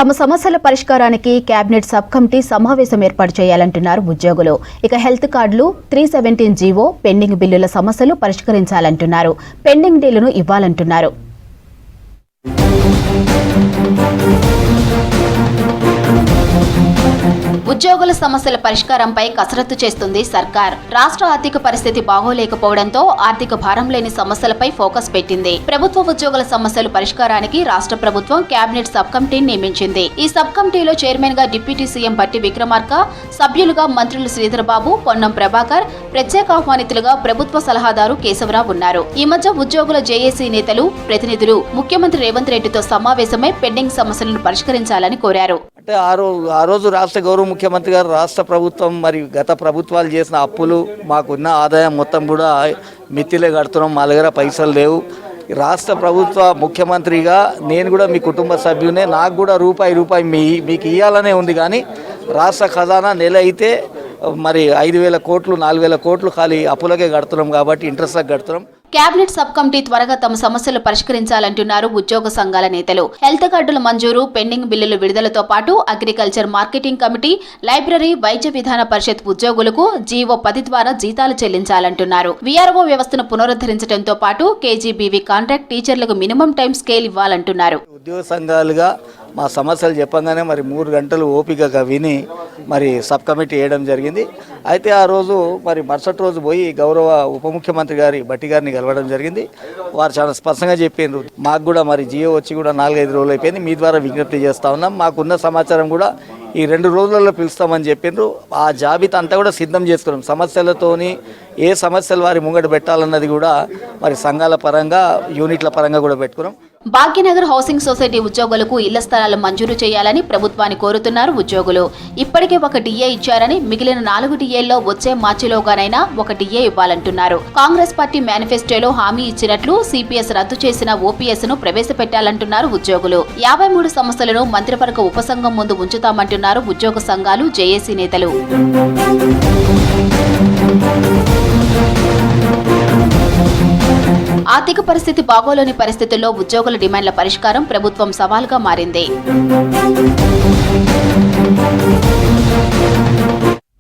తమ సమస్యల పరిష్కారానికి కేబినెట్ సబ్ కమిటీ సమావేశం ఏర్పాటు చేయాలంటున్నారు ఉద్యోగులు. ఇక హెల్త్ కార్డులు, 317 జీవో, పెండింగ్ బిల్లుల సమస్యలు పరిష్కరించాలంటున్నారు. పెండింగ్ డీలును ఇవ్వాలంటున్నారు. ఉద్యోగుల సమస్యల పరిష్కారంపై కసరత్తు చేస్తుంది సర్కార్. రాష్ట్ర ఆర్థిక పరిస్థితి బాగోలేకపోవడంతో ఆర్థిక భారం లేని సమస్యలపై ఫోకస్ పెట్టింది. ప్రభుత్వ ఉద్యోగుల సమస్యల పరిష్కారానికి రాష్ట్ర ప్రభుత్వం కేబినెట్ సబ్ కమిటీని నియమించింది. ఈ సబ్ కమిటీలో చైర్మన్ గా డిప్యూటీ సీఎం బట్టి విక్రమార్క, సభ్యులుగా మంత్రులు శ్రీధర్బాబు, పొన్నం ప్రభాకర్, ప్రత్యేక ఆహ్వానితులుగా ప్రభుత్వ సలహాదారు కేశవరావు ఉన్నారు. ఈ మధ్య ఉద్యోగుల జేఏసీ నేతలు, ప్రతినిధులు ముఖ్యమంత్రి రేవంత్ రెడ్డితో సమావేశమై పెండింగ్ సమస్యలను పరిష్కరించాలని కోరారు. అంటే ఆ రోజు రాష్ట్ర గౌరవ ముఖ్యమంత్రి గారు రాష్ట్ర ప్రభుత్వం మరియు గత ప్రభుత్వాలు చేసిన అప్పులు, మాకున్న ఆదాయం మొత్తం కూడా మిత్తిలే కడుతున్నాం, మా దగ్గర పైసలు లేవు. రాష్ట్ర ప్రభుత్వ ముఖ్యమంత్రిగా నేను కూడా మీ కుటుంబ సభ్యునే, నాకు కూడా రూపాయి మీకు ఇవ్వాలనే ఉంది. కానీ రాష్ట్ర ఖజానా నెల అయితే మరి 5,000 కోట్లు 4,000 కోట్లు ఖాళీ అప్పులకే కడుతున్నాం కాబట్టి ఇంట్రెస్ట్లకు కడుతున్నాం. కేబినెట్ సబ్ కమిటీ త్వరగా తమ సమస్యలు పరిష్కరించాలంటున్నారు ఉద్యోగ సంఘాల నేతలు. హెల్త్ కార్డుల మంజూరు, పెండింగ్ బిల్లుల విడుదలతో పాటు అగ్రికల్చర్ మార్కెటింగ్ కమిటీ, లైబ్రరీ, వైద్య విధాన పరిషత్ ఉద్యోగులకు జీవో 10 ద్వారా జీతాలు చెల్లించాలంటున్నారు. వీఆర్ఓ వ్యవస్థను పునరుద్ధరించడంతో పాటు కేజీబీవీ కాంట్రాక్ట్ టీచర్లకు మినిమం టైం స్కేల్ ఇవ్వాలంటున్నారు. ఉద్యోగ సంఘాలుగా మా సమస్యలు చెప్పంగానే మరి 3 గంటలు ఓపికగా విని మరి సబ్ కమిటీ వేయడం జరిగింది. అయితే ఆ రోజు మరి మరుసటి రోజు పోయి గౌరవ ఉప ముఖ్యమంత్రి గారి బట్టి గారిని కలవడం జరిగింది. వారు చాలా స్పష్టంగా చెప్పారు, మాకు కూడా మరి జియో వచ్చి కూడా 4-5 రోజులు అయిపోయింది, మీ ద్వారా విజ్ఞప్తి చేస్తూ ఉన్నాం, మాకున్న సమాచారం కూడా ఈ 2 రోజులలో పిలుస్తామని చెప్పిండ్రు. ఆ జాబితా అంతా కూడా సిద్ధం చేసుకున్నాం. సమస్యలతోని ఏ సమస్యలు వారి ముంగట పెట్టాలన్నది కూడా మరి సంఘాల పరంగా, యూనిట్ల పరంగా కూడా పెట్టుకున్నాం. భాగ్యనగర్ హౌసింగ్ సొసైటీ ఉద్యోగులకు ఇళ్ల స్థలాలు మంజూరు చేయాలని ప్రభుత్వాన్ని కోరుతున్నారు ఉద్యోగులు. ఇప్పటికే 1 డిఏ ఇచ్చారని, మిగిలిన 4 డిఏల్లో వచ్చే మార్చిలోగానైనా 1 డిఏ ఇవ్వాలంటున్నారు. కాంగ్రెస్ పార్టీ మేనిఫెస్టోలో హామీ ఇచ్చినట్లు సిపిఎస్ రద్దు చేసిన ఓపీఎస్ ను ప్రవేశపెట్టాలంటున్నారు ఉద్యోగులు. 53 సమస్యలను మంత్రివర్గ ఉపసంఘం ముందు ఉంచుతామంటున్నారు ఉద్యోగ సంఘాలు, జేఏసీ నేతలు. ఆర్థిక పరిస్థితి బాగోలేని పరిస్థితుల్లో ఉద్యోగుల డిమాండ్ల పరిష్కారం ప్రభుత్వం సవాల్గా మారింది.